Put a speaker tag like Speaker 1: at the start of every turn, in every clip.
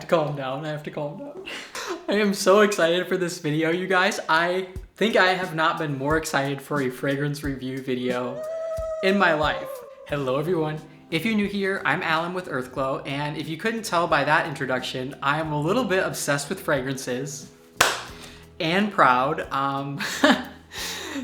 Speaker 1: to calm down. I am so excited for this video, you guys. I think I have not been more excited for a fragrance review video in my life. Hello, everyone. If you're new here, I'm Alan with 𝗏𝗧𝗏, and if you couldn't tell by that introduction, I am a little bit obsessed with fragrances and proud.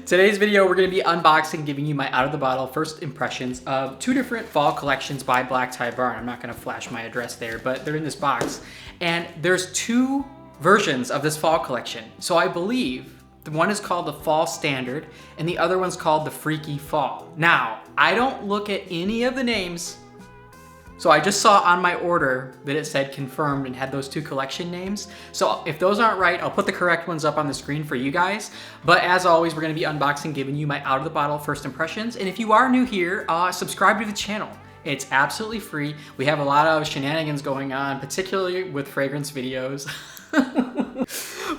Speaker 1: Today's video, we're going to be unboxing, giving you my out-of-the-bottle first impressions of two different fall collections by Black Cider. I'm not going to flash my address there, but they're in this box. And there's two versions of this fall collection. So I believe the one is called the Fall Standard, and the other one's called the Freaky Fall. Now, I don't look at any of the names, so I just saw on my order that it said confirmed and had those two collection names. So if those aren't right, I'll put the correct ones up on the screen for you guys. But as always, we're gonna be unboxing, giving you my out-of-the-bottle first impressions. And if you are new here, subscribe to the channel. It's absolutely free. We have a lot of shenanigans going on, particularly with fragrance videos.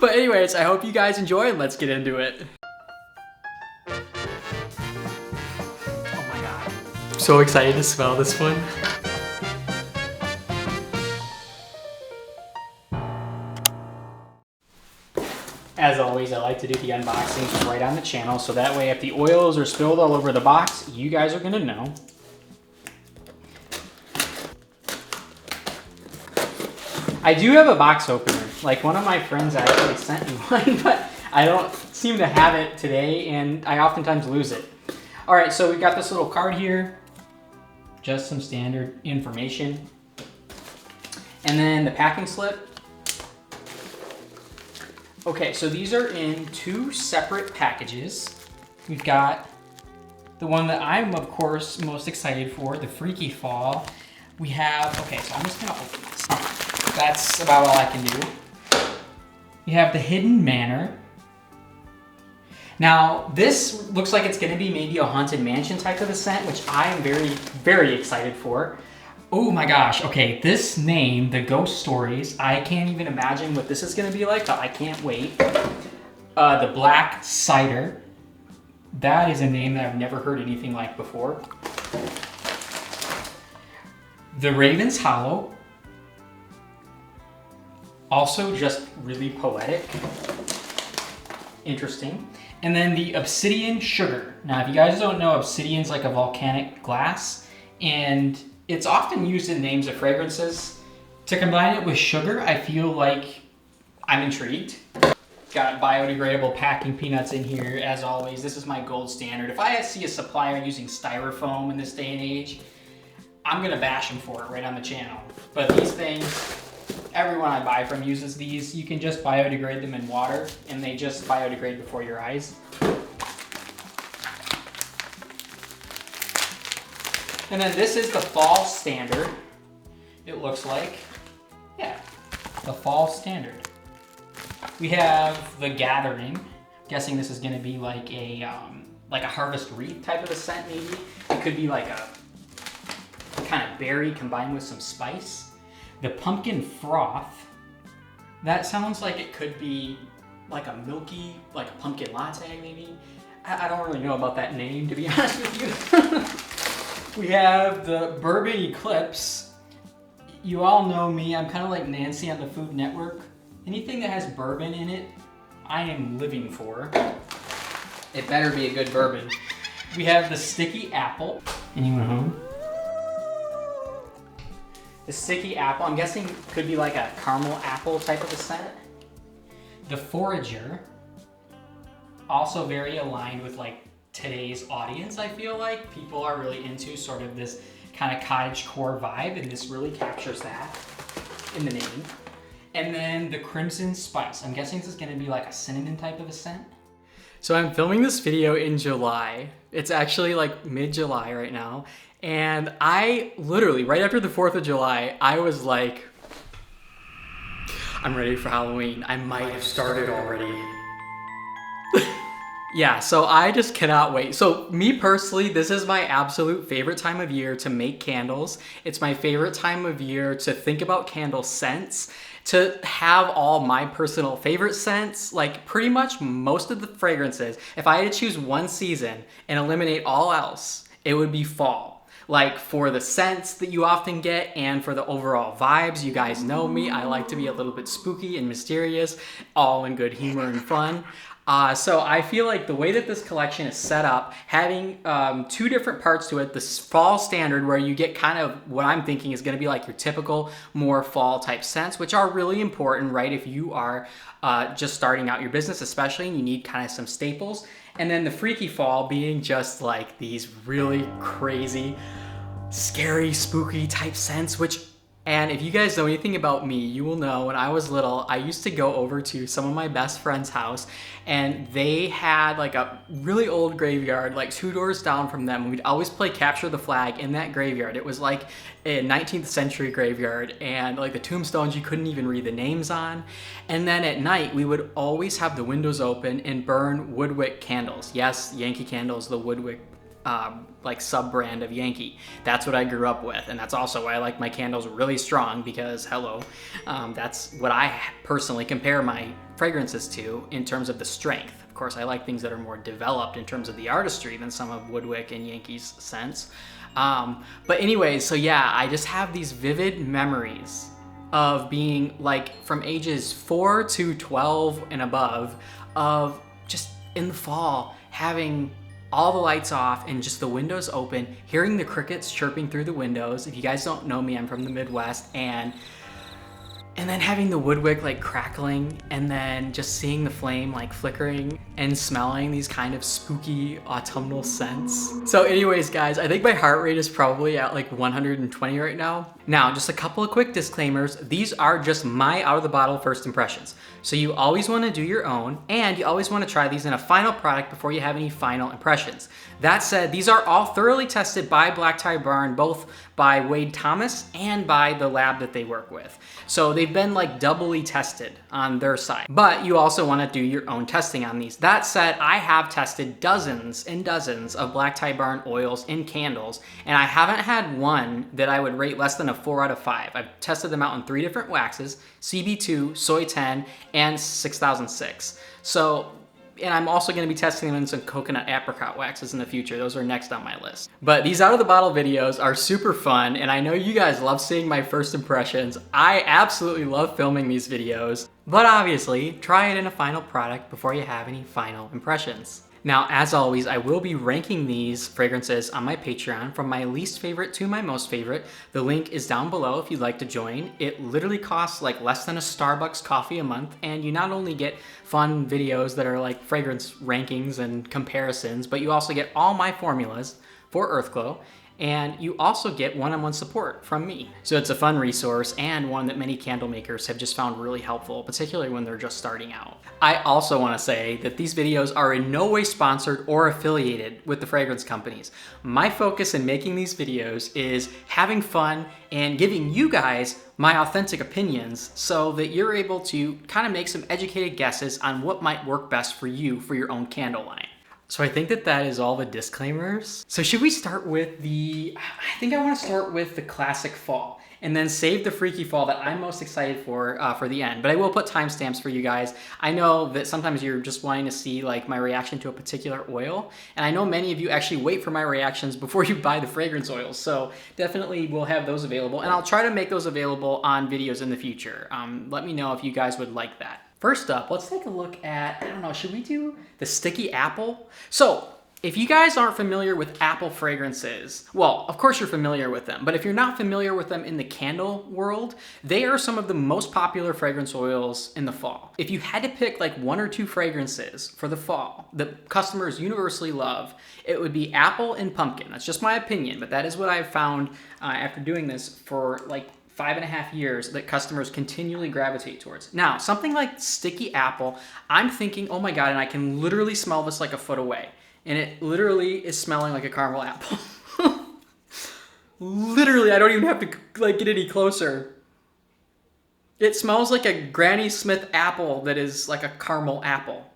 Speaker 1: But anyways, I hope you guys enjoy and let's get into it. Oh my God. I'm so excited to smell this one. As always, I like to do the unboxings right on the channel, so that way if the oils are spilled all over the box, you guys are gonna know. I do have a box opener. Like, one of my friends actually sent me one, but I don't seem to have it today, and I oftentimes lose it. All right, so we've got this little card here, just some standard information. And then the packing slip. Okay, so these are in two separate packages. We've got the one that I'm, of course, most excited for, the Freaky Fall. We have, okay, so I'm just gonna open this. That's about all I can do. We have the Hidden Manor. Now, this looks like it's gonna be maybe a haunted mansion type of a scent, which I am very, very excited for. Oh my gosh, okay, this name, The Ghost Stories, I can't even imagine what this is gonna be like, but I can't wait. The Black Cider, that is a name that I've never heard anything like before. The Raven's Hollow, also just really poetic. Interesting. And then the Obsidian Sugar. Now, if you guys don't know, obsidian's like a volcanic glass, and it's often used in names of fragrances. To combine it with sugar, I feel like I'm intrigued. Got biodegradable packing peanuts in here, as always. This is my gold standard. If I see a supplier using styrofoam in this day and age, I'm gonna bash them for it right on the channel. But these things, everyone I buy from uses these. You can just biodegrade them in water, and they just biodegrade before your eyes. And then this is the Fall Standard, it looks like. Yeah, the Fall Standard. We have the Gathering. Guessing this is gonna be like a harvest wreath type of a scent maybe. It could be like a kind of berry combined with some spice. The Pumpkin Froth. That sounds like it could be like a milky, like a pumpkin latte maybe. I don't really know about that name, to be honest with you. We have the Bourbon Eclipse. You all know me, I'm kind of like Nancy on the Food Network. Anything that has bourbon in it, I am living for. It better be a good bourbon. We have the Sticky Apple. Anyone home? The Sticky Apple, I'm guessing could be like a caramel apple type of a scent. The Forager, also very aligned with like today's audience, I feel like. People are really into sort of this kind of cottagecore vibe, and this really captures that in the name. And then the Crimson Spice. I'm guessing this is gonna be like a cinnamon type of a scent. So I'm filming this video in July. It's actually like mid-July right now. And I literally, right after the 4th of July, I was like, I'm ready for Halloween. I might have started already. Yeah, so I just cannot wait. So me personally, this is my absolute favorite time of year to make candles. It's my favorite time of year to think about candle scents, to have all my personal favorite scents, like pretty much most of the fragrances. If I had to choose one season and eliminate all else, it would be fall. like for the scents that you often get and for the overall vibes. You guys know me, I like to be a little bit spooky and mysterious, all in good humor and fun. So I feel like the way that this collection is set up, having two different parts to it, the fall standard where you get kind of what I'm thinking is going to be like your typical more fall type scents, which are really important, right? If you are just starting out your business, especially, and you need kind of some staples. And then the freaky fall being just like these really crazy, scary, spooky type scents, and if you guys know anything about me, you will know when I was little, I used to go over to some of my best friend's house, and they had like a really old graveyard, like 2 doors down from them. We'd always play capture the flag in that graveyard. It was like a 19th century graveyard, and like the tombstones you couldn't even read the names on. And then at night, we would always have the windows open and burn woodwick candles. Yes, Yankee Candles, the woodwick like sub-brand of Yankee. That's what I grew up with, and that's also why I like my candles really strong, because hello, that's what I personally compare my fragrances to in terms of the strength. Of course, I like things that are more developed in terms of the artistry than some of Woodwick and Yankee's scents. But anyways, so yeah, I just have these vivid memories of being like from ages 4 to 12 and above, of just in the fall having all the lights off and just the windows open, hearing the crickets chirping through the windows. If you guys don't know me, I'm from the Midwest, and then having the woodwick like crackling, and then just seeing the flame like flickering and smelling these kind of spooky autumnal scents. So anyways, guys, I think my heart rate is probably at like 120 right now. Now, just a couple of quick disclaimers. These are just my out of the bottle first impressions. So you always want to do your own, and you always want to try these in a final product before you have any final impressions. That said, these are all thoroughly tested by Black Cider Barn, both by 𝗦𝗵𝗇𝗧 and by the lab that they work with. So they've been like doubly tested on their side. But you also want to do your own testing on these. That said, I have tested dozens and dozens of Black Cider Barn oils and candles, and I haven't had one that I would rate less than a 4 out of 5. I've tested them out in 3 different waxes: CB2, Soy 10, and 6006. So, and I'm also going to be testing them in some coconut apricot waxes in the future. Those are next on my list. But these out of the bottle videos are super fun, and I know you guys love seeing my first impressions. I absolutely love filming these videos, but obviously try it in a final product before you have any final impressions. Now, as always, I will be ranking these fragrances on my Patreon from my least favorite to my most favorite. The link is down below if you'd like to join. It literally costs like less than a Starbucks coffee a month, and you not only get fun videos that are like fragrance rankings and comparisons, but you also get all my formulas for 𝗏𝗏𝗏𝗏, and you also get one-on-one support from me. So it's a fun resource, and one that many candle makers have just found really helpful, particularly when they're just starting out. I also want to say that these videos are in no way sponsored or affiliated with the fragrance companies. My focus in making these videos is having fun and giving you guys my authentic opinions so that you're able to kind of make some educated guesses on what might work best for you for your own candle line. So I think that is all the disclaimers. So should we start with I think I want to start with the classic fall, and then save the freaky fall that I'm most excited for the end. But I will put timestamps for you guys. I know that sometimes you're just wanting to see like my reaction to a particular oil, and I know many of you actually wait for my reactions before you buy the fragrance oils. So definitely we'll have those available, and I'll try to make those available on videos in the future. Let me know if you guys would like that. First up, let's take a look at, I don't know, should we do the sticky apple? So, if you guys aren't familiar with apple fragrances, well, of course you're familiar with them, but if you're not familiar with them in the candle world, they are some of the most popular fragrance oils in the fall. If you had to pick like 1 or 2 fragrances for the fall that customers universally love, it would be apple and pumpkin. That's just my opinion, but that is what I've found after doing this for like 5.5 years that customers continually gravitate towards. Now, something like sticky apple, I'm thinking, oh my God, and I can literally smell this like a foot away. And it literally is smelling like a caramel apple. Literally, I don't even have to like get any closer. It smells like a Granny Smith apple that is like a caramel apple.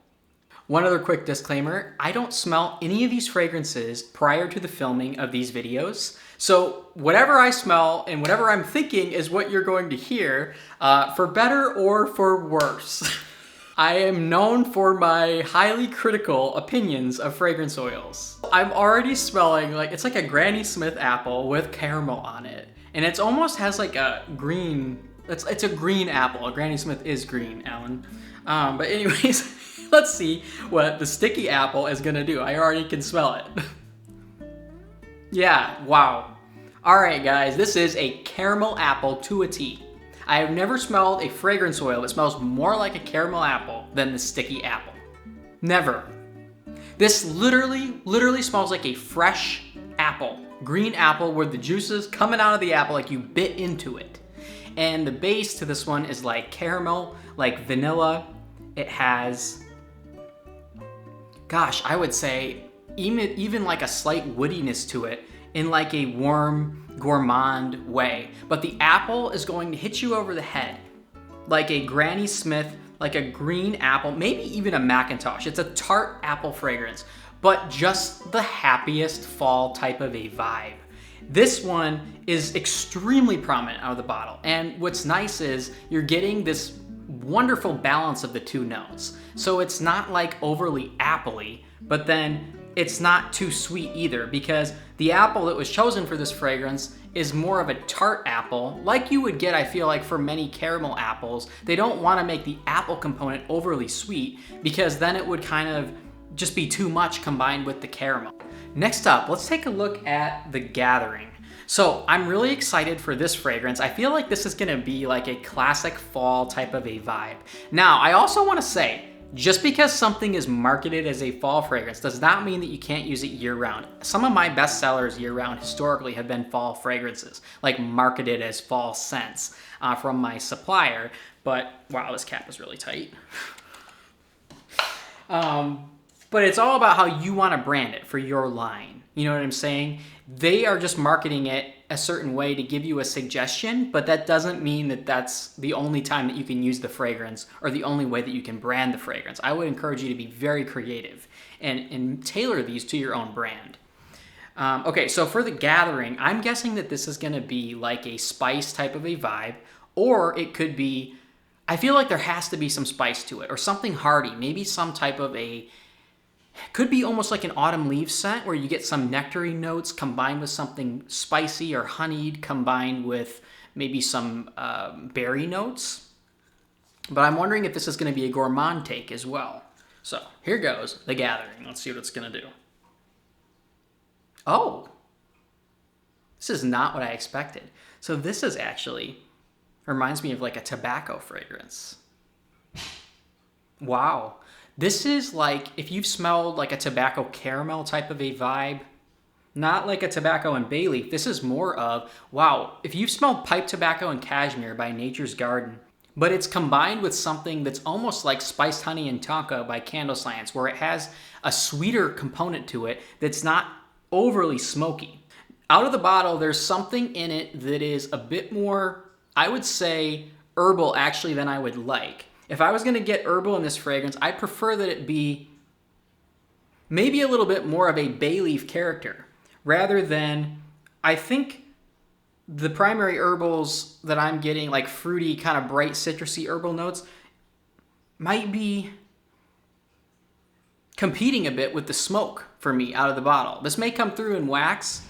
Speaker 1: One other quick disclaimer, I don't smell any of these fragrances prior to the filming of these videos. So whatever I smell and whatever I'm thinking is what you're going to hear, for better or for worse. I am known for my highly critical opinions of fragrance oils. I'm already smelling like, it's like a Granny Smith apple with caramel on it. And it's almost has like a green, it's a green apple. A Granny Smith is green, Alan. But anyways, let's see what the sticky apple is gonna do. I already can smell it. Yeah, wow. All right, guys, this is a caramel apple to a T. I have never smelled a fragrance oil that smells more like a caramel apple than the sticky apple. Never. This literally smells like a fresh apple. Green apple where the juice is coming out of the apple like you bit into it. And the base to this one is like caramel, like vanilla. It has, gosh, I would say even like a slight woodiness to it in like a warm, gourmand way. But the apple is going to hit you over the head like a Granny Smith, like a green apple, maybe even a Macintosh. It's a tart apple fragrance, but just the happiest fall type of a vibe. This one is extremely prominent out of the bottle. And what's nice is you're getting this wonderful balance of the two notes. So it's not like overly appley, but then it's not too sweet either, because the apple that was chosen for this fragrance is more of a tart apple, like you would get, I feel like, for many caramel apples. They don't want to make the apple component overly sweet, because then it would kind of just be too much combined with the caramel. Next up, let's take a look at the Gathering. So I'm really excited for this fragrance. I feel like this is gonna be like a classic fall type of a vibe. Now, I also wanna say, just because something is marketed as a fall fragrance does not mean that you can't use it year-round. Some of my best sellers year-round historically have been fall fragrances, like marketed as fall scents from my supplier. But wow, this cap is really tight. But it's all about how you want to brand it for your line. You know what I'm saying? They are just marketing it a certain way to give you a suggestion, but that doesn't mean that that's the only time that you can use the fragrance or the only way that you can brand the fragrance. I would encourage you to be very creative and tailor these to your own brand. Okay, so for the Gathering, I'm guessing that this is going to be like a spice type of a vibe, or it could be, I feel like there has to be some spice to it, or something hearty, maybe some type of a, could be almost like an autumn leaf scent where you get some nectarine notes combined with something spicy or honeyed combined with maybe some berry notes. But I'm wondering if this is going to be a gourmand take as well. So here goes the Gathering. Let's see what it's going to do. Oh, this is not what I expected. So this is actually, reminds me of like a tobacco fragrance. Wow. This is like, if you've smelled like a tobacco caramel type of a vibe, not like a tobacco and bay leaf, this is more of, wow, if you've smelled pipe tobacco and cashmere by Nature's Garden, but it's combined with something that's almost like spiced honey and tonka by Candle Science, where it has a sweeter component to it that's not overly smoky. Out of the bottle, there's something in it that is a bit more, I would say, herbal actually than I would like. If I was going to get herbal in this fragrance, I'd prefer that it be maybe a little bit more of a bay leaf character, rather than, I think the primary herbals that I'm getting, like fruity, kind of bright citrusy herbal notes, might be competing a bit with the smoke for me out of the bottle. This may come through in wax.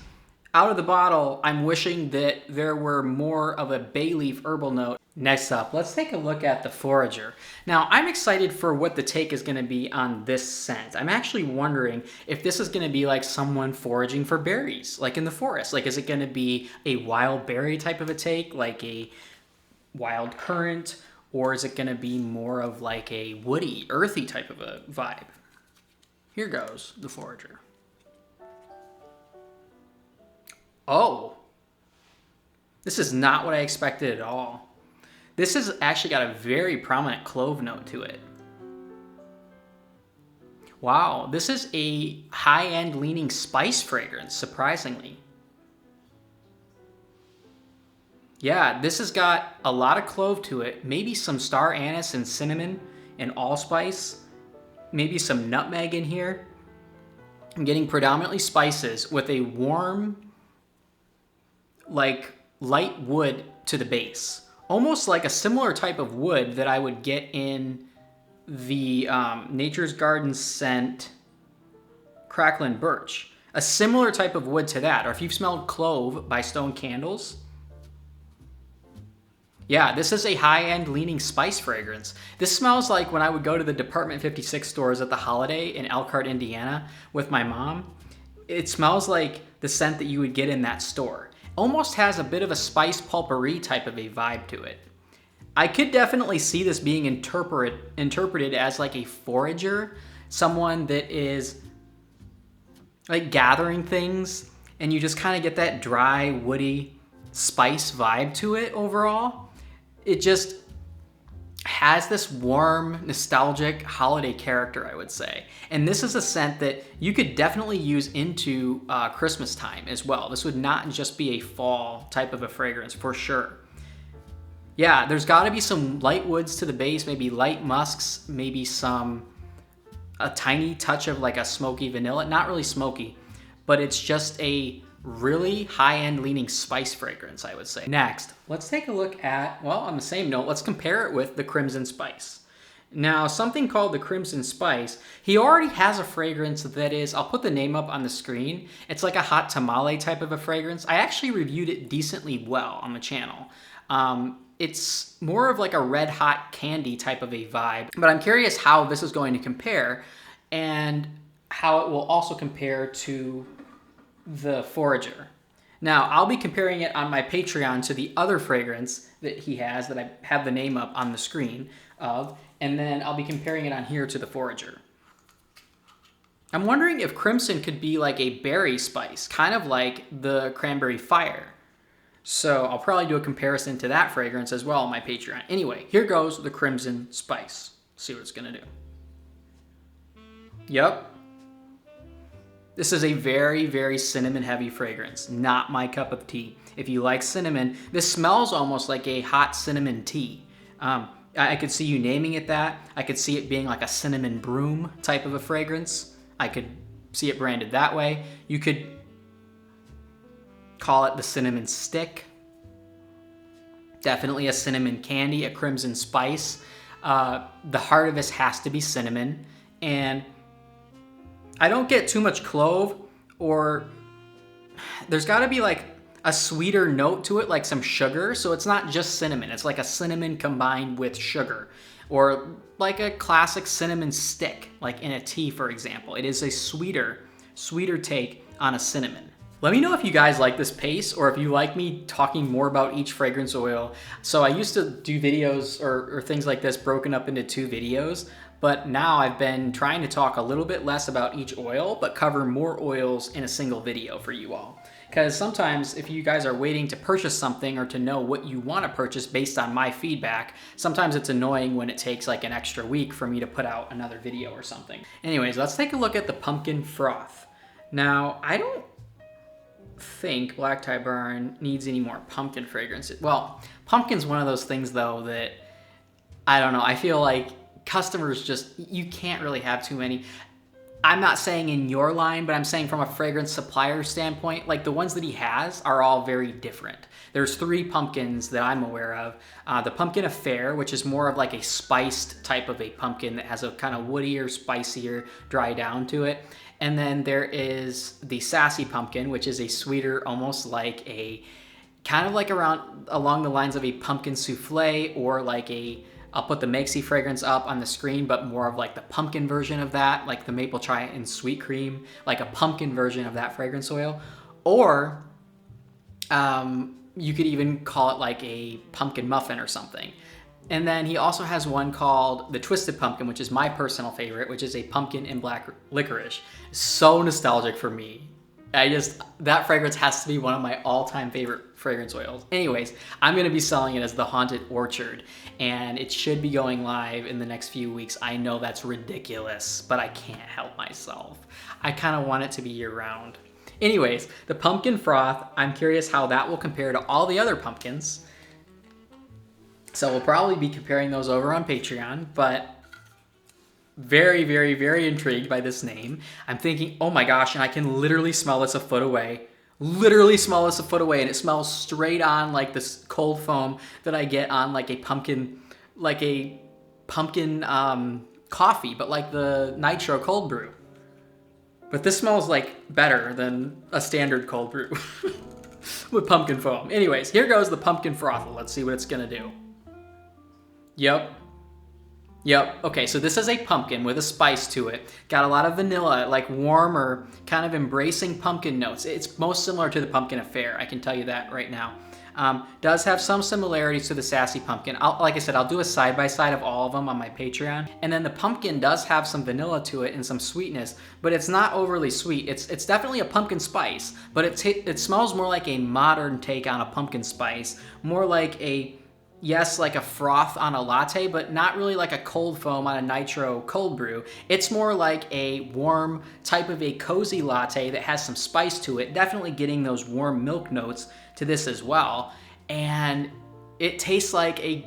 Speaker 1: Out of the bottle, I'm wishing that there were more of a bay leaf herbal note. Next up, let's take a look at the Forager. Now, I'm excited for what the take is going to be on this scent. I'm actually wondering if this is going to be like someone foraging for berries, like in the forest. Like, is it going to be a wild berry type of a take, like a wild currant, or is it going to be more of like a woody, earthy type of a vibe? Here goes the Forager. Oh, this is not what I expected at all. This has actually got a very prominent clove note to it. Wow, this is a high-end leaning spice fragrance, surprisingly. Yeah, this has got a lot of clove to it, maybe some star anise and cinnamon and allspice, maybe some nutmeg in here. I'm getting predominantly spices with a warm, like light wood to the base. Almost like a similar type of wood that I would get in the Nature's Garden scent Crackling Birch. A similar type of wood to that. Or if you've smelled Clove by Stone Candles. Yeah, this is a high-end leaning spice fragrance. This smells like when I would go to the Department 56 stores at the Holiday in Elkhart, Indiana with my mom. It smells like the scent that you would get in that store. Almost has a bit of a spice pulpery type of a vibe to it. I could definitely see this being interpreted as like a forager, someone that is like gathering things, and you just kind of get that dry, woody spice vibe to it overall. It just has this warm, nostalgic holiday character, I would say. And this is a scent that you could definitely use into Christmas time as well. This would not just be a fall type of a fragrance, for sure. Yeah, there's gotta be some light woods to the base, maybe light musks, maybe a tiny touch of like a smoky vanilla. Not really smoky, but it's just a really high-end leaning spice fragrance, I would say. Next, let's take a look at, well, on the same note, let's compare it with the Crimson Spice. Now, something called the Crimson Spice, he already has a fragrance that is, I'll put the name up on the screen. It's like a hot tamale type of a fragrance. I actually reviewed it decently well on the channel. It's more of like a red hot candy type of a vibe, but I'm curious how this is going to compare and how it will also compare to the Forager. Now, I'll be comparing it on my Patreon to the other fragrance that he has that I have the name up on the screen of, and then I'll be comparing it on here to the Forager. I'm wondering if Crimson could be like a berry spice, kind of like the Cranberry Fire. So I'll probably do a comparison to that fragrance as well on my Patreon. Anyway, here goes the Crimson Spice. See what it's gonna do. Yep. This is a very, very cinnamon heavy fragrance. Not my cup of tea. If you like cinnamon, this smells almost like a hot cinnamon tea. I could see you naming it that. I could see it being like a cinnamon broom type of a fragrance. I could see it branded that way. You could call it the cinnamon stick. Definitely a cinnamon candy, a crimson spice. The heart of this has to be cinnamon. And I don't get too much clove, or there's gotta be like a sweeter note to it, like some sugar. So it's not just cinnamon. It's like a cinnamon combined with sugar, or like a classic cinnamon stick, like in a tea, for example. It is a sweeter take on a cinnamon. Let me know if you guys like this pace, or if you like me talking more about each fragrance oil. So I used to do videos or things like this broken up into 2 videos, but now I've been trying to talk a little bit less about each oil, but cover more oils in a single video for you all. Because sometimes if you guys are waiting to purchase something or to know what you want to purchase based on my feedback, sometimes it's annoying when it takes like an extra week for me to put out another video or something. Anyways, let's take a look at the Pumpkin Froth. Now, I don't think Black Cider needs any more pumpkin fragrance. Well, pumpkin's one of those things though that, I don't know, I feel like customers just, you can't really have too many. I'm not saying in your line, but I'm saying from a fragrance supplier standpoint, like the ones that he has are all very different. There's 3 pumpkins that I'm aware of. The Pumpkin Affair, which is more of like a spiced type of a pumpkin that has a kind of woodier, spicier, dry down to it. And then there is the Sassy Pumpkin, which is a sweeter, almost like a, kind of like along the lines of a pumpkin souffle, or like a, I'll put the 𝗏𝗟𝐶ie fragrance up on the screen, but more of like the pumpkin version of that, like the maple chai and sweet cream, like a pumpkin version of that fragrance oil. Or you could even call it like a pumpkin muffin or something. And then he also has one called the Twisted Pumpkin, which is my personal favorite, which is a pumpkin and black licorice. So nostalgic for me. That fragrance has to be one of my all-time favorite fragrance oils. Anyways, I'm gonna be selling it as the Haunted Orchard, and it should be going live in the next few weeks. I know that's ridiculous, but I can't help myself. I kind of want it to be year-round. Anyways, the Pumpkin Froth, I'm curious how that will compare to all the other pumpkins. So we'll probably be comparing those over on Patreon, but very, very, very intrigued by this name. I'm thinking, oh my gosh, and I can literally smell this a foot away. Literally smell this a foot away, and it smells straight on like this cold foam that I get on like a pumpkin coffee, but like the nitro cold brew. But this smells like better than a standard cold brew with pumpkin foam. Anyways, here goes the pumpkin froth. Let's see what it's gonna do. Yep. Okay, so this is a pumpkin with a spice to it. Got a lot of vanilla, like warmer, kind of embracing pumpkin notes. It's most similar to the pumpkin affair, I can tell you that right now. Does have some similarities to the sassy pumpkin. Like I said, I'll do a side-by-side of all of them on my Patreon. And then the pumpkin does have some vanilla to it and some sweetness, but it's not overly sweet. It's definitely a pumpkin spice, but it smells more like a modern take on a pumpkin spice. More like like a froth on a latte, but not really like a cold foam on a nitro cold brew. It's more like a warm type of a cozy latte that has some spice to it, definitely getting those warm milk notes to this as well. And it tastes like it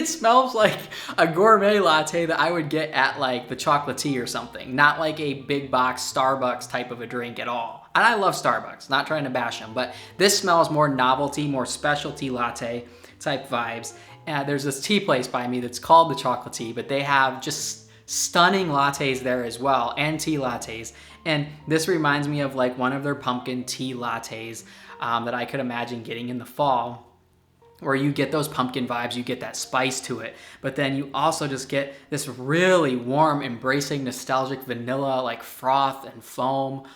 Speaker 1: smells like a gourmet latte that I would get at like the 𝗏𝗏𝗏𝗏 or something, not like a big box Starbucks type of a drink at all. And I love Starbucks, not trying to bash them, but this smells more novelty, more specialty latte type vibes. There's this tea place by me that's called the 𝗏𝗏𝗏𝗏𝗏, but they have just stunning lattes there as well, and tea lattes. And this reminds me of like one of their pumpkin tea lattes that I could imagine getting in the fall, where you get those pumpkin vibes, you get that spice to it, but then you also just get this really warm, embracing, nostalgic vanilla, like froth and foam.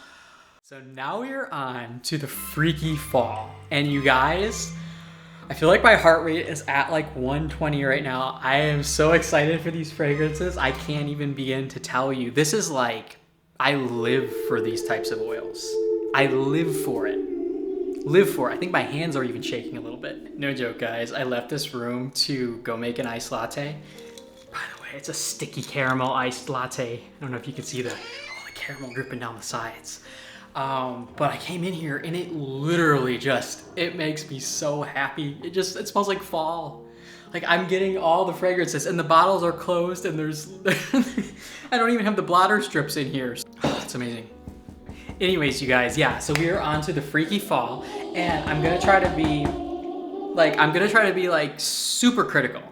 Speaker 1: So now we're on to the freaky fall. And you guys, I feel like my heart rate is at like 120 right now. I am so excited for these fragrances. I can't even begin to tell you. This is like, I live for these types of oils. I live for it. I think my hands are even shaking a little bit. No joke, guys. I left this room to go make an iced latte. By the way, it's a sticky caramel iced latte. I don't know if you can see all the caramel dripping down the sides. But I came in here and it literally it makes me so happy. It smells like fall. Like I'm getting all the fragrances and the bottles are closed and I don't even have the blotter strips in here. Oh, it's amazing. Anyways, you guys, yeah, so we are on to the freaky fall, and I'm gonna try to be like super critical.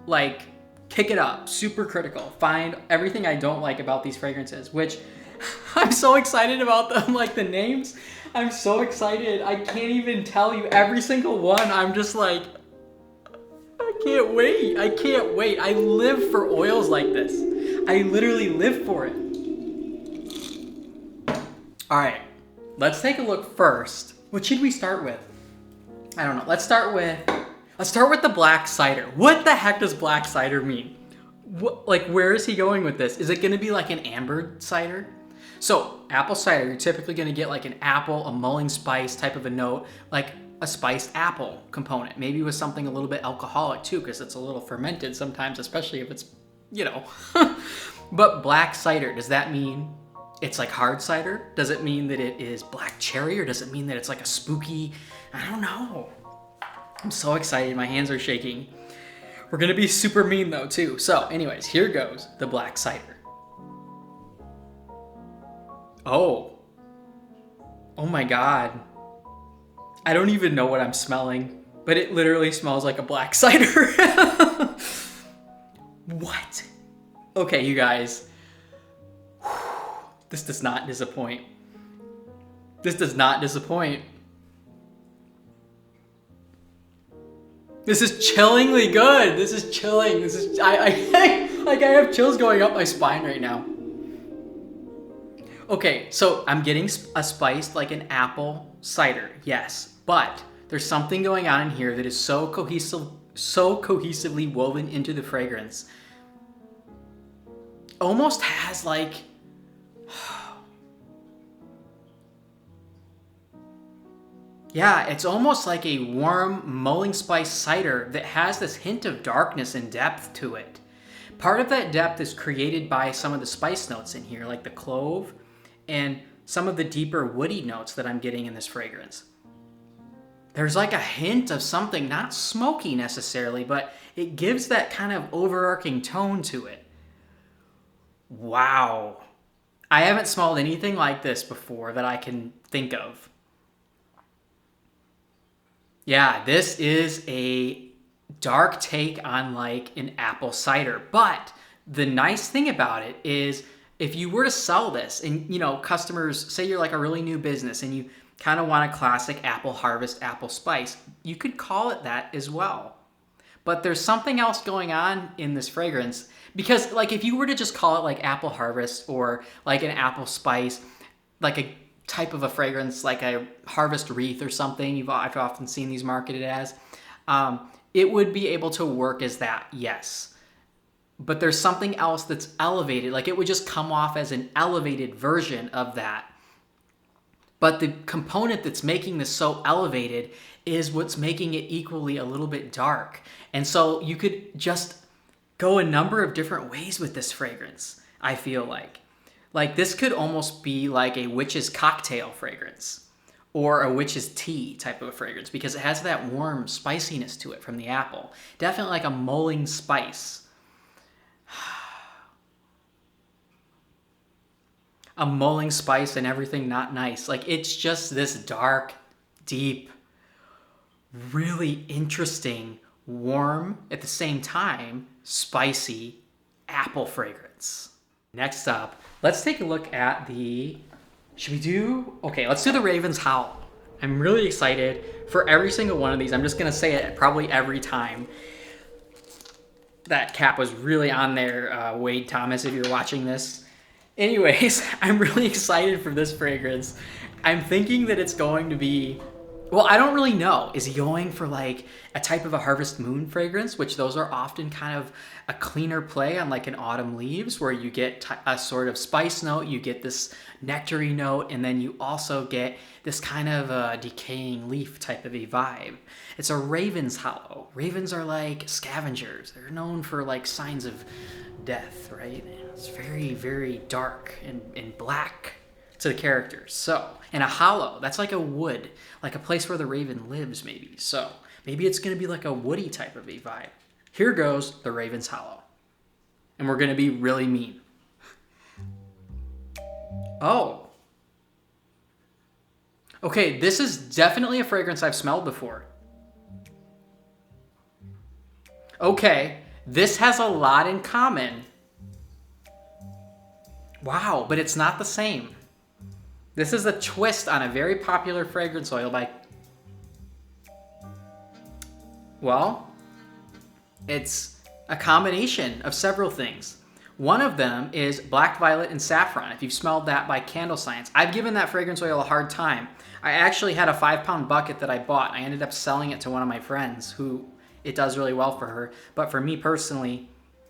Speaker 1: Like, kick it up, super critical. Find everything I don't like about these fragrances, which I'm so excited about them, like the names. I'm so excited. I can't even tell you every single one. I'm just like, I can't wait. I live for oils like this. I literally live for it. All right, let's take a look first. What should we start with? I don't know. Let's start with the Black Cider. What the heck does Black Cider mean? Where is he going with this? Is it gonna be like an amber cider? So apple cider, you're typically gonna get like an apple, a mulling spice type of a note, like a spiced apple component, maybe with something a little bit alcoholic too, because it's a little fermented sometimes, especially if it's, But Black Cider, does that mean it's like hard cider? Does it mean that it is black cherry, or does it mean that it's like a spooky, I don't know. I'm so excited, my hands are shaking. We're gonna be super mean though too. So anyways, here goes the Black Cider. Oh my God. I don't even know what I'm smelling, but it literally smells like a black cider. What? Okay, you guys. This does not disappoint. This does not disappoint. This is chillingly good. This is chilling. I have chills going up my spine right now. Okay, so I'm getting a spiced like an apple cider, yes, but there's something going on in here that is so cohesively woven into the fragrance. Almost has like, yeah, it's almost like a warm mulling spice cider that has this hint of darkness and depth to it. Part of that depth is created by some of the spice notes in here, like the clove and some of the deeper woody notes that I'm getting in this fragrance. There's like a hint of something, not smoky necessarily, but it gives that kind of overarching tone to it. Wow. I haven't smelled anything like this before that I can think of. Yeah, this is a dark take on like an apple cider. But the nice thing about it is if you were to sell this and, you know, customers, say you're like a really new business and you kind of want a classic apple harvest, apple spice, you could call it that as well. But there's something else going on in this fragrance, because like if you were to just call it like apple harvest or like an apple spice, like a type of a fragrance like a harvest wreath or something, I've often seen these marketed as, it would be able to work as that, yes. But there's something else that's elevated, like it would just come off as an elevated version of that. But the component that's making this so elevated is what's making it equally a little bit dark. And so you could just go a number of different ways with this fragrance, I feel like. Like this could almost be like a witch's cocktail fragrance or a witch's tea type of a fragrance, because it has that warm spiciness to it from the apple. Definitely like a mulling spice. A mulling spice and everything not nice. Like it's just this dark, deep, really interesting, warm, at the same time, spicy apple fragrance. Next up, let's take a look at the, let's do the Raven's Howl. I'm really excited for every single one of these. I'm just gonna say it probably every time. That cap was really on there, Wade Thomas, if you're watching this. Anyways, I'm really excited for this fragrance. I'm thinking that it's going to be, well, I don't really know. Is he going for like a type of a Harvest Moon fragrance, which those are often kind of a cleaner play on like an Autumn Leaves, where you get a sort of spice note, you get this nectary note, and then you also get this kind of a decaying leaf type of a vibe. It's a Raven's Hollow. Ravens are like scavengers. They're known for like signs of death, right? It's very, very dark and black to the characters. So, and a hollow, that's like a wood, like a place where the raven lives maybe. So maybe it's gonna be like a woody type of a vibe. Here goes the Raven's Hollow. And we're gonna be really mean. Oh. Okay, this is definitely a fragrance I've smelled before. Okay, this has a lot in common. Wow, but it's not the same. This is a twist on a very popular fragrance oil by, well, it's a combination of several things. One of them is Black Violet and Saffron, if you've smelled that by Candle Science. I've given that fragrance oil a hard time. I actually had a 5-pound bucket that I bought. I ended up selling it to one of my friends who it does really well for her. But for me personally,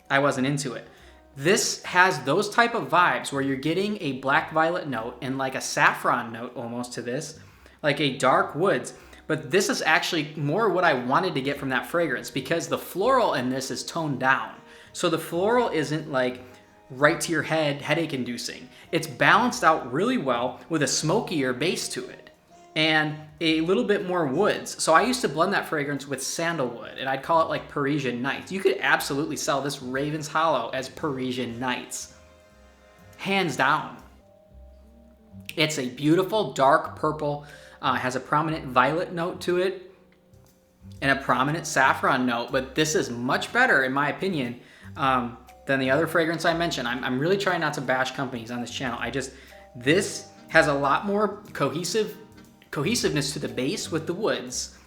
Speaker 1: I wasn't into it. This has those type of vibes where you're getting a black violet note and like a saffron note almost to this, like a dark woods. But this is actually more what I wanted to get from that fragrance, because the floral in this is toned down. So the floral isn't like right to your head, headache inducing. It's balanced out really well with a smokier base to it and a little bit more woods. So I used to blend that fragrance with sandalwood, and I'd call it like Parisian Nights. You could absolutely sell this Raven's Hollow as Parisian Nights. Hands down. It's a beautiful dark purple, has a prominent violet note to it and a prominent saffron note, but this is much better in my opinion than the other fragrance I mentioned. I'm really trying not to bash companies on this channel. This has a lot more cohesiveness to the base with the woods.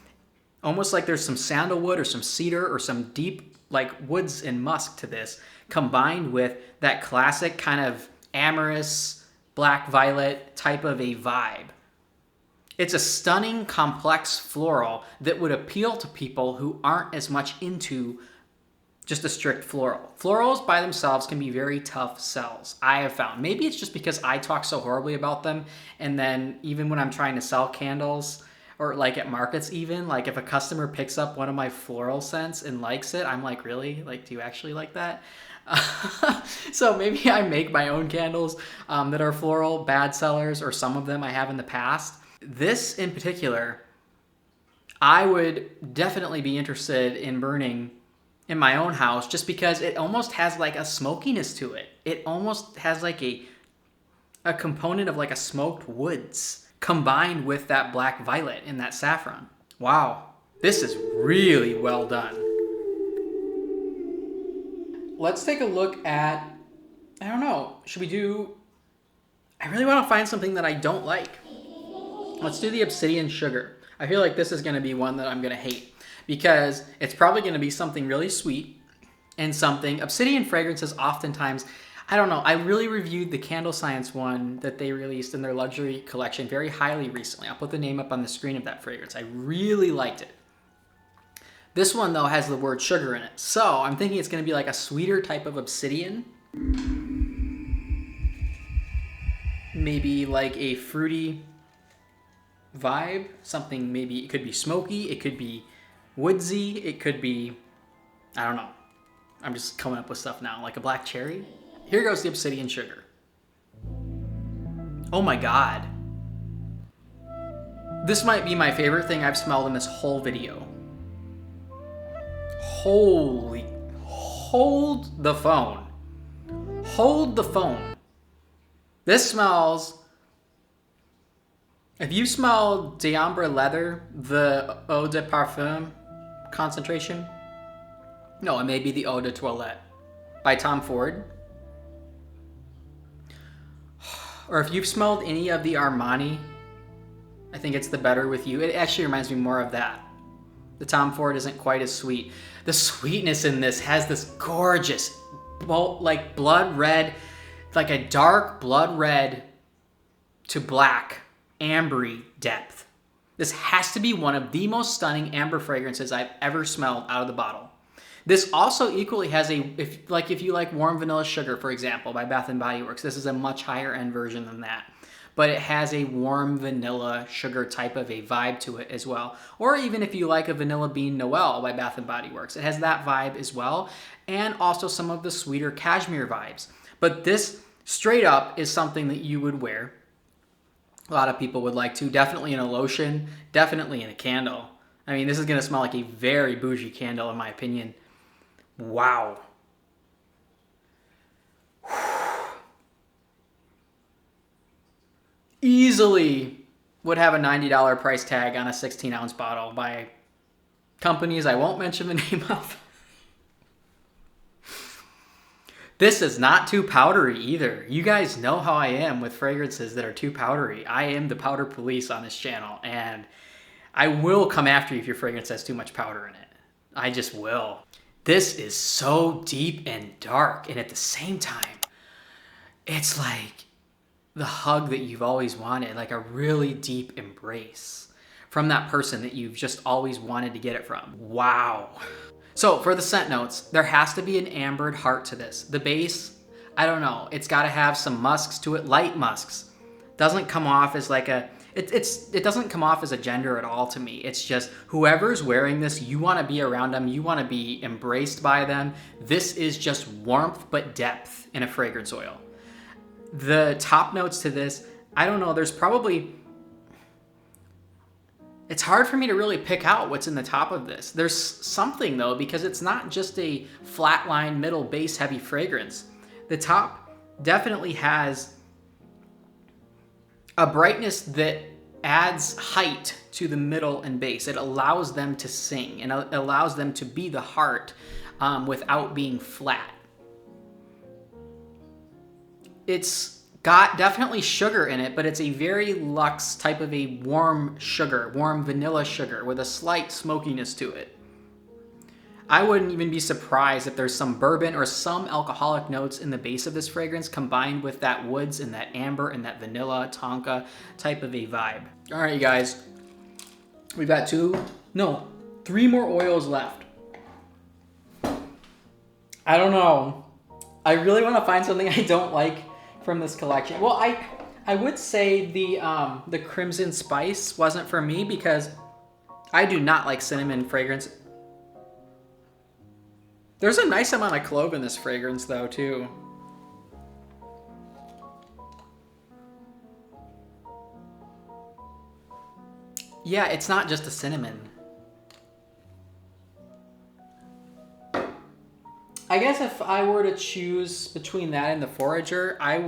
Speaker 1: Almost like there's some sandalwood or some cedar or some deep like woods and musk to this, combined with that classic kind of amorous black violet type of a vibe. It's a stunning, complex floral that would appeal to people who aren't as much into just a strict floral. Florals by themselves can be very tough sells, I have found. Maybe it's just because I talk so horribly about them, and then even when I'm trying to sell candles, or like at markets even, like if a customer picks up one of my floral scents and likes it, I'm like, really? Like, do you actually like that? So maybe I make my own candles that are floral bad sellers, or some of them I have in the past. This in particular, I would definitely be interested in burning in my own house, just because it almost has like a smokiness to it. It almost has like a component of like a smoked woods combined with that black violet and that saffron. Wow, this is really well done. let's take a look at, I don't know, should we do, I really want to find something that I don't like. Let's do the Obsidian Sugar. I feel like this is going to be one that I'm going to hate because it's probably going to be something really sweet and something. Obsidian fragrances oftentimes, I don't know, I really reviewed the Candle Science one that they released in their luxury collection very highly recently. I'll put the name up on the screen of that fragrance. I really liked it. This one, though, has the word sugar in it. So I'm thinking it's going to be like a sweeter type of obsidian. Maybe like a fruity vibe, something, maybe it could be smoky, it could be woodsy, it could be, I don't know. I'm just coming up with stuff now, like a black cherry. Here goes the Obsidian Sugar. Oh my God. This might be my favorite thing I've smelled in this whole video. Holy, hold the phone. Hold the phone. This smells, if you smell 𝗖𝗎𝗓𝗏 leather, the eau de parfum concentration, no, it may be the eau de toilette by Tom Ford. Or if you've smelled any of the Armani, I think it's the Better With You. It actually reminds me more of that. The Tom Ford isn't quite as sweet. The sweetness in this has this gorgeous, like blood red, like a dark blood red to black ambery depth. This has to be one of the most stunning amber fragrances I've ever smelled out of the bottle. This also equally has a, if you like Warm Vanilla Sugar, for example, by Bath & Body Works, this is a much higher end version than that. But it has a warm vanilla sugar type of a vibe to it as well. Or even if you like a Vanilla Bean Noel by Bath & Body Works, it has that vibe as well. And also some of the sweeter cashmere vibes. But this straight up is something that you would wear. A lot of people would like to. Definitely in a lotion, definitely in a candle. I mean, this is going to smell like a very bougie candle in my opinion. Wow. Easily would have a $90 price tag on a 16-ounce bottle by companies I won't mention the name of. This is not too powdery either. You guys know how I am with fragrances that are too powdery. I am the powder police on this channel, and I will come after you if your fragrance has too much powder in it. I just will. This is so deep and dark, and at the same time, it's like the hug that you've always wanted, like a really deep embrace from that person that you've just always wanted to get it from. Wow. So for the scent notes, there has to be an ambered heart to this. The base, I don't know, it's got to have some musks to it, light musks. Doesn't come off as like a, it doesn't come off as a gender at all to me. It's just whoever's wearing this, you want to be around them, you want to be embraced by them. This is just warmth but depth in a fragrance oil. The top notes to this, I don't know, there's probably, it's hard for me to really pick out what's in the top of this. There's something though, because it's not just a flatline middle base heavy fragrance. The top definitely has a brightness that adds height to the middle and base. It allows them to sing and it allows them to be the heart without being flat. It's got definitely sugar in it, but it's a very luxe type of a warm sugar, warm vanilla sugar with a slight smokiness to it. I wouldn't even be surprised if there's some bourbon or some alcoholic notes in the base of this fragrance combined with that woods and that amber and that vanilla tonka type of a vibe. All right, you guys, we've got 3 more oils left. I don't know. I really want to find something I don't like from this collection. Well, I would say the Crimson Spice wasn't for me because I do not like cinnamon fragrance. There's a nice amount of clove in this fragrance though too. Yeah, it's not just a cinnamon. I guess if I were to choose between that and the Forager, I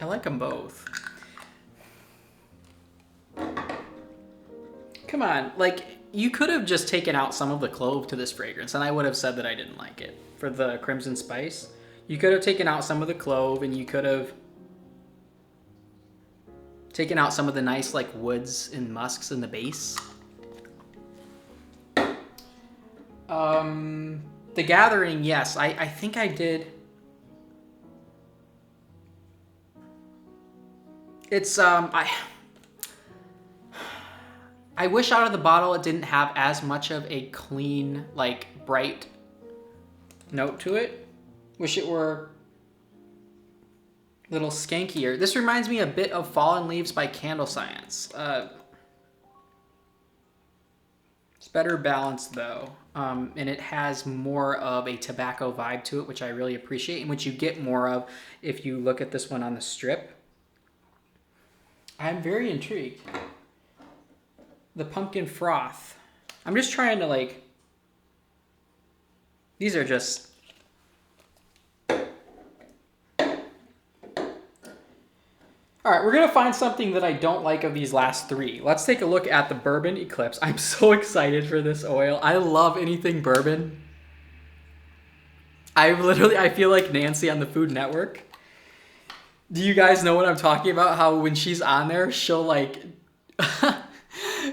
Speaker 1: like them both. Come on, like, you could have just taken out some of the clove to this fragrance, and I would have said that I didn't like it. For the crimson spice, you could have taken out some of the clove, and you could have taken out some of the nice like woods and musks in the base. The Gathering, yes, I think I did. It's I wish out of the bottle it didn't have as much of a clean, like bright note to it. Wish it were a little skankier. This reminds me a bit of Fallen Leaves by Candle Science. It's better balanced though, and it has more of a tobacco vibe to it, which I really appreciate, and which you get more of if you look at this one on the strip. I'm very intrigued. The Pumpkin Froth. I'm just trying to like, these are just, all right, we're gonna find something that I don't like of these last three. Let's take a look at the Bourbon Eclipse. I'm so excited for this oil. I love anything bourbon. I feel like Nancy on the Food Network. Do you guys know what I'm talking about? How when she's on there, she'll like,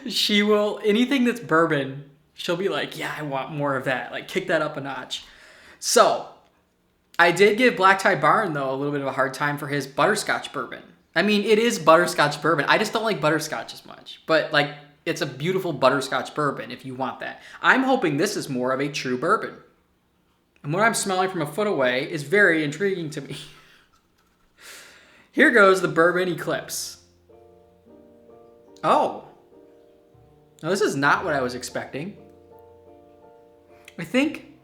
Speaker 1: she will, anything that's bourbon, she'll be like, yeah, I want more of that. Like, kick that up a notch. So, I did give Black Tie Barn, though, a little bit of a hard time for his butterscotch bourbon. I mean, it is butterscotch bourbon. I just don't like butterscotch as much. But, like, it's a beautiful butterscotch bourbon if you want that. I'm hoping this is more of a true bourbon. And what I'm smelling from a foot away is very intriguing to me. Here goes the Bourbon Eclipse. Oh. Now, this is not what I was expecting. I think,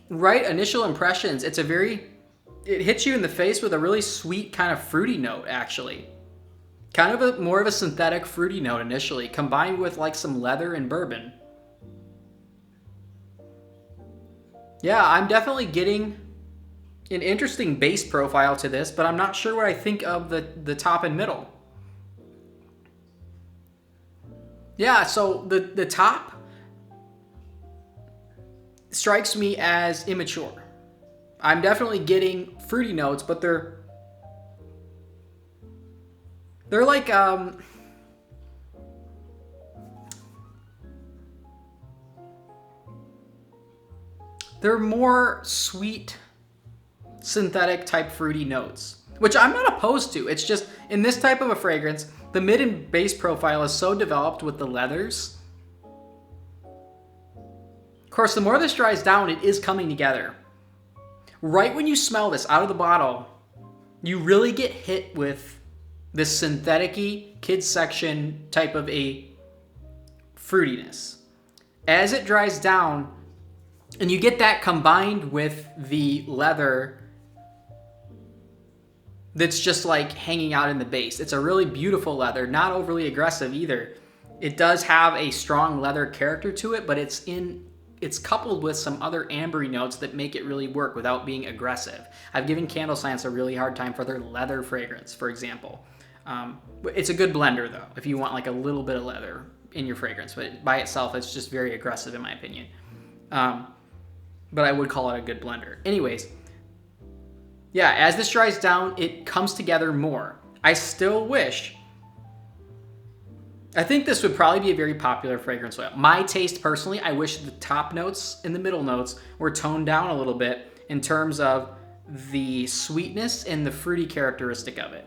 Speaker 1: right initial impressions, it's a very, it hits you in the face with a really sweet kind of fruity note, actually. Kind of more of a synthetic fruity note initially, combined with like some leather and bourbon. Yeah, I'm definitely getting an interesting base profile to this, but I'm not sure what I think of the top and middle. Yeah, so the top strikes me as immature. I'm definitely getting fruity notes, but they're like they're more sweet, synthetic type fruity notes, which I'm not opposed to. It's just in this type of a fragrance, the mid and base profile is so developed with the leathers. Of course, the more this dries down, it is coming together. Right when you smell this out of the bottle, you really get hit with this synthetic-y kids section type of a fruitiness. As it dries down, and you get that combined with the leather that's just like hanging out in the base. It's a really beautiful leather, not overly aggressive either. It does have a strong leather character to it, but it's coupled with some other ambery notes that make it really work without being aggressive. I've given Candle Science a really hard time for their leather fragrance, for example. It's a good blender though, if you want like a little bit of leather in your fragrance, but by itself, it's just very aggressive in my opinion. But I would call it a good blender. Anyways, yeah, as this dries down, it comes together more. I still wish, I think this would probably be a very popular fragrance oil. My taste personally, I wish the top notes and the middle notes were toned down a little bit in terms of the sweetness and the fruity characteristic of it.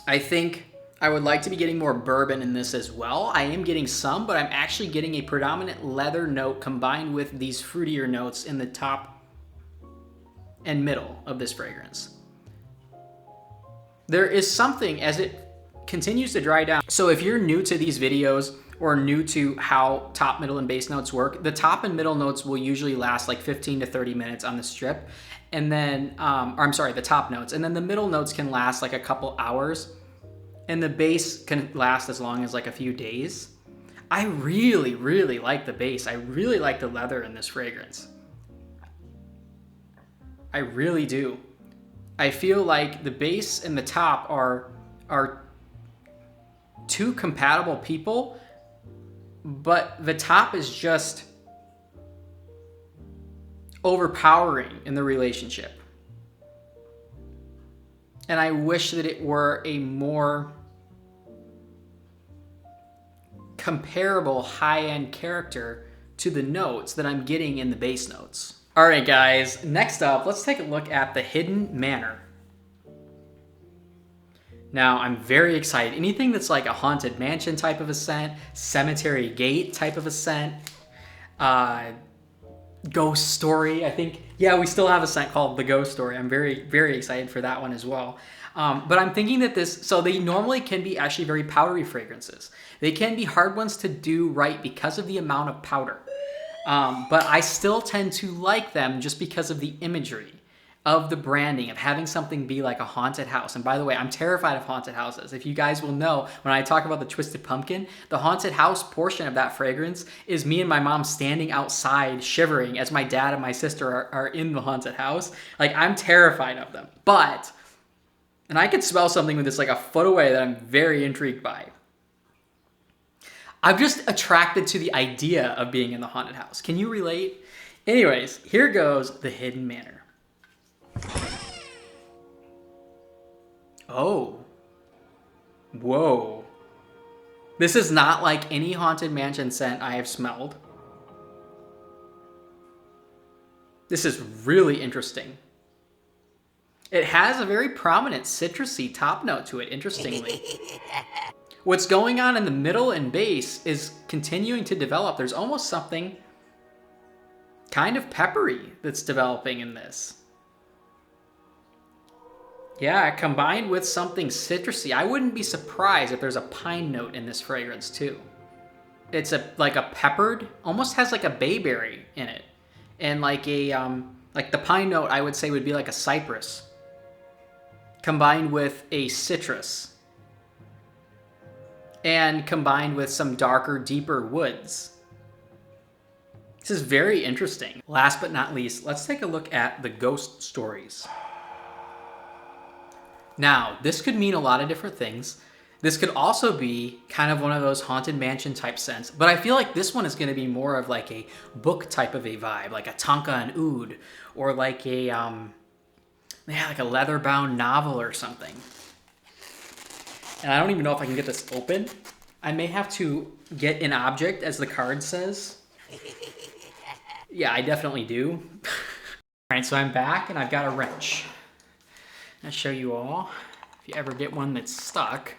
Speaker 1: I think I would like to be getting more bourbon in this as well. I am getting some, but I'm actually getting a predominant leather note combined with these fruitier notes in the top and middle of this fragrance. There is something as it continues to dry down. So if you're new to these videos or new to how top, middle, and base notes work, the top and middle notes will usually last like 15 to 30 minutes on the strip. And then, the top notes. And then the middle notes can last like a couple hours. And the base can last as long as like a few days. I really, really like the base. I really like the leather in this fragrance. I really do. I feel like the base and the top are two compatible people, but the top is just overpowering in the relationship. And I wish that it were a more comparable high-end character to the notes that I'm getting in the base notes. All right, guys, next up, let's take a look at the Hidden Manor. Now, I'm very excited. Anything that's like a haunted mansion type of a scent, cemetery gate type of a scent, ghost story, I think. Yeah, we still have a scent called the Ghost Story. I'm very, very excited for that one as well. But I'm thinking that so they normally can be actually very powdery fragrances. They can be hard ones to do right because of the amount of powder. But I still tend to like them just because of the imagery of the branding, of having something be like a haunted house. And by the way, I'm terrified of haunted houses. If you guys will know, when I talk about the Twisted Pumpkin, the haunted house portion of that fragrance is me and my mom standing outside shivering as my dad and my sister are in the haunted house. Like, I'm terrified of them. But, and I could smell something with this like a foot away that I'm very intrigued by. I'm just attracted to the idea of being in the haunted house. Can you relate? Anyways, here goes the Hidden Manor. Oh. Whoa. This is not like any haunted mansion scent I have smelled. This is really interesting. It has a very prominent citrusy top note to it, interestingly. What's going on in the middle and base is continuing to develop. There's almost something kind of peppery that's developing in this. Yeah, combined with something citrusy. I wouldn't be surprised if there's a pine note in this fragrance too. It's like a peppered, almost has like a bayberry in it. And like like the pine note I would say would be like a cypress combined with a citrus and combined with some darker, deeper woods. This is very interesting. Last but not least, let's take a look at the ghost stories. Now, this could mean a lot of different things. This could also be kind of one of those haunted mansion type scents, but I feel like this one is going to be more of like a book type of a vibe, like a 𝗀𝗃 and 𝗂𝗏, or like a like a leather-bound novel or something. And I don't even know if I can get this open. I may have to get an object, as the card says. Yeah, I definitely do. All right, so I'm back and I've got a wrench. I'll show you all. If you ever get one that's stuck,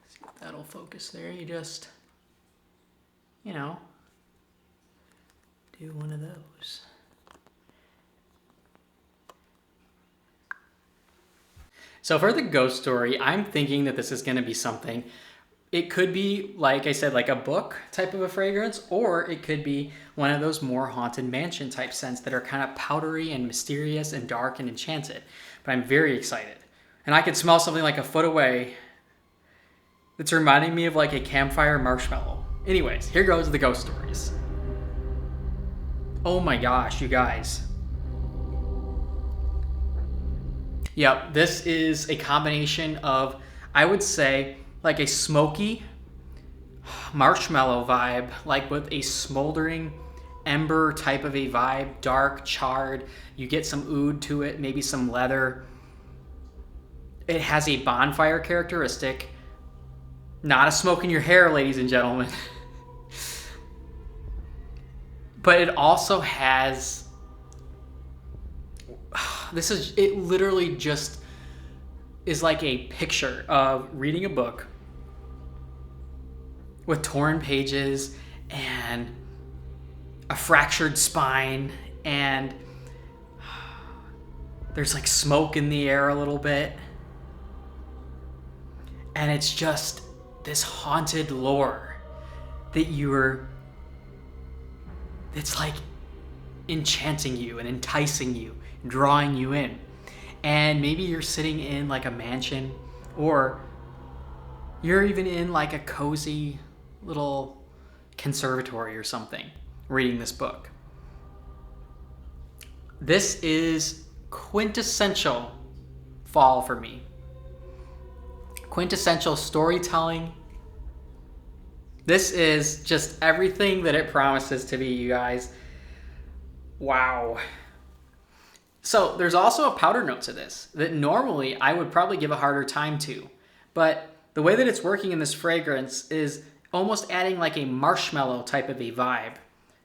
Speaker 1: see if that'll focus there. You just, you know, do one of those. So for the ghost story, I'm thinking that this is going to be something. It could be, like I said, like a book type of a fragrance, or it could be one of those more haunted mansion type scents that are kind of powdery and mysterious and dark and enchanted. But I'm very excited. And I could smell something like a foot away that's reminding me of like a campfire marshmallow. Anyways, here goes the ghost stories. Oh my gosh, you guys. Yep, this is a combination of, I would say, like a smoky marshmallow vibe, like with a smoldering ember type of a vibe, dark, charred. You get some oud to it, maybe some leather. It has a bonfire characteristic. Not a smoke in your hair, ladies and gentlemen. But it also has, it literally just is like a picture of reading a book with torn pages and a fractured spine, and there's like smoke in the air a little bit. And it's just this haunted lore that it's like enchanting you and enticing you, drawing you in. And maybe you're sitting in like a mansion, or you're even in like a cozy little conservatory or something, reading this book. This is quintessential fall for me. Quintessential storytelling, This is just everything that it promises to be, you guys. Wow. So there's also a powder note to this that normally I would probably give a harder time to. But the way that it's working in this fragrance is almost adding like a marshmallow type of a vibe.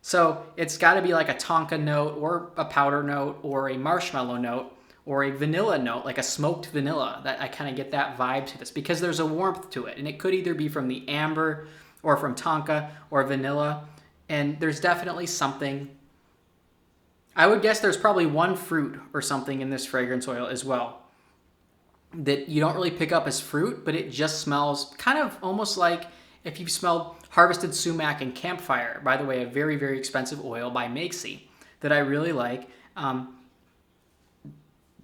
Speaker 1: So it's got to be like a tonka note or a powder note or a marshmallow note or a vanilla note, like a smoked vanilla, that I kind of get that vibe to this because there's a warmth to it. And it could either be from the amber or from tonka or vanilla. And there's definitely something. I would guess there's probably one fruit or something in this fragrance oil as well that you don't really pick up as fruit, but it just smells kind of almost like if you've smelled harvested sumac and campfire. By the way, a very, very expensive oil by 𝗦𝗵𝐺𝐶 that I really like.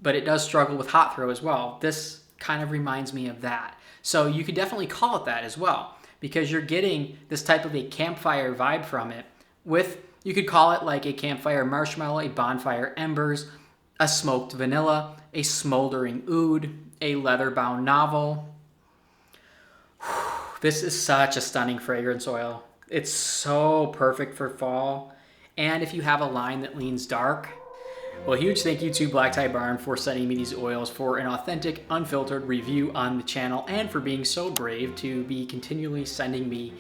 Speaker 1: But it does struggle with hot throw as well. This kind of reminds me of that. So you could definitely call it that as well because you're getting this type of a campfire vibe from it with, you could call it like a campfire marshmallow, a bonfire embers, a smoked vanilla, a smoldering oud, a leather-bound novel. This is such a stunning fragrance oil. It's so perfect for fall. And if you have a line that leans dark. Well, huge thank you to Black Tie Barn for sending me these oils for an authentic, unfiltered review on the channel and for being so brave to be continually sending me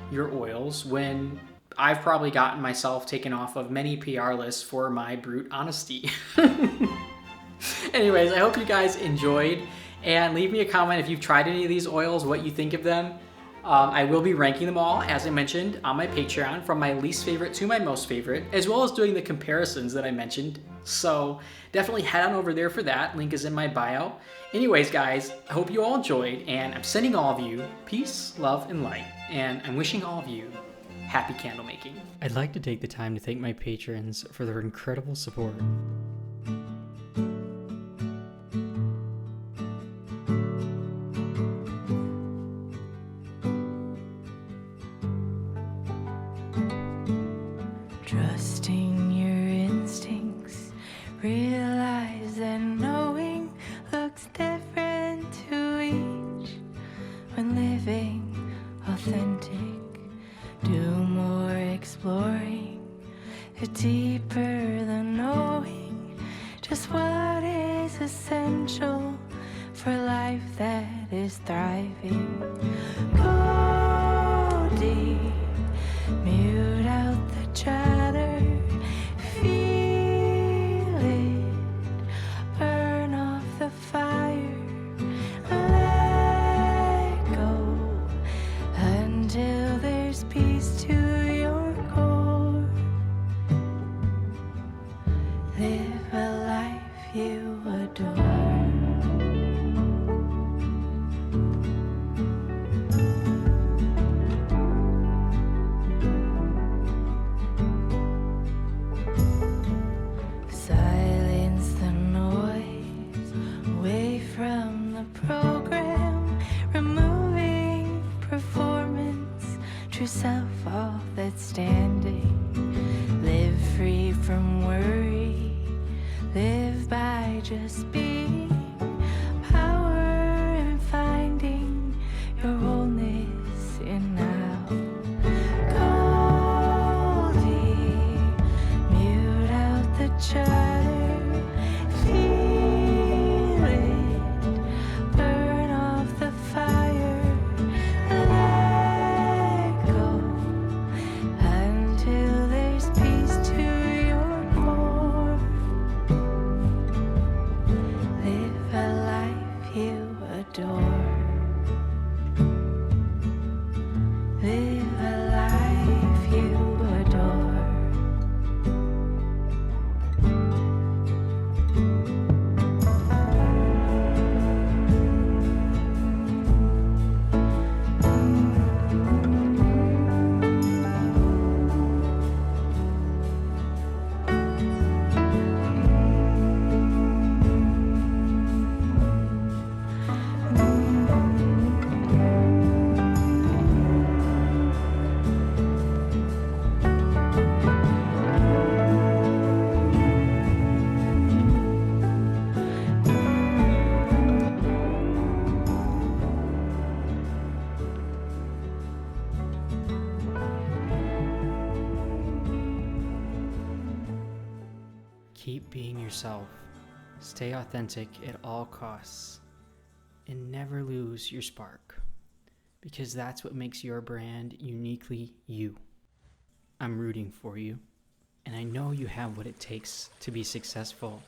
Speaker 1: your oils when I've probably gotten myself taken off of many PR lists for my brute honesty. Anyways, I hope you guys enjoyed, and leave me a comment if you've tried any of these oils, what you think of them. I will be ranking them all, as I mentioned, on my Patreon from my least favorite to my most favorite, as well as doing the comparisons that I mentioned. So definitely head on over there for that. Link is in my bio. Anyways, guys, I hope you all enjoyed, and I'm sending all of you peace, love, and light, and I'm wishing all of you happy candle making. I'd like to take the time to thank my patrons for their incredible support.
Speaker 2: Trusting your instincts, realize that knowing looks different to each. When living authentic, do more exploring, deeper than knowing just what is essential for life that is thriving. Go deep, mute out the chatter, feel it, burn off the fire, let go until there's peace to your core. Live a life you adore. Silence the noise away from the program, removing performance, true self, all that's standing. Live free from worry, live by just being. Power in finding your wholeness in now. Go deep, mute out the chatter, feel it, burn off the fire, let go until there's peace to your core. Live
Speaker 3: Keep being yourself, stay authentic at all costs, and never lose your spark, because that's what makes your brand uniquely you. I'm rooting for you, and I know you have what it takes to be successful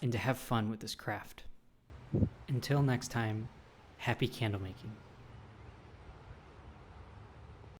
Speaker 3: and to have fun with this craft. Until next time, happy candle making.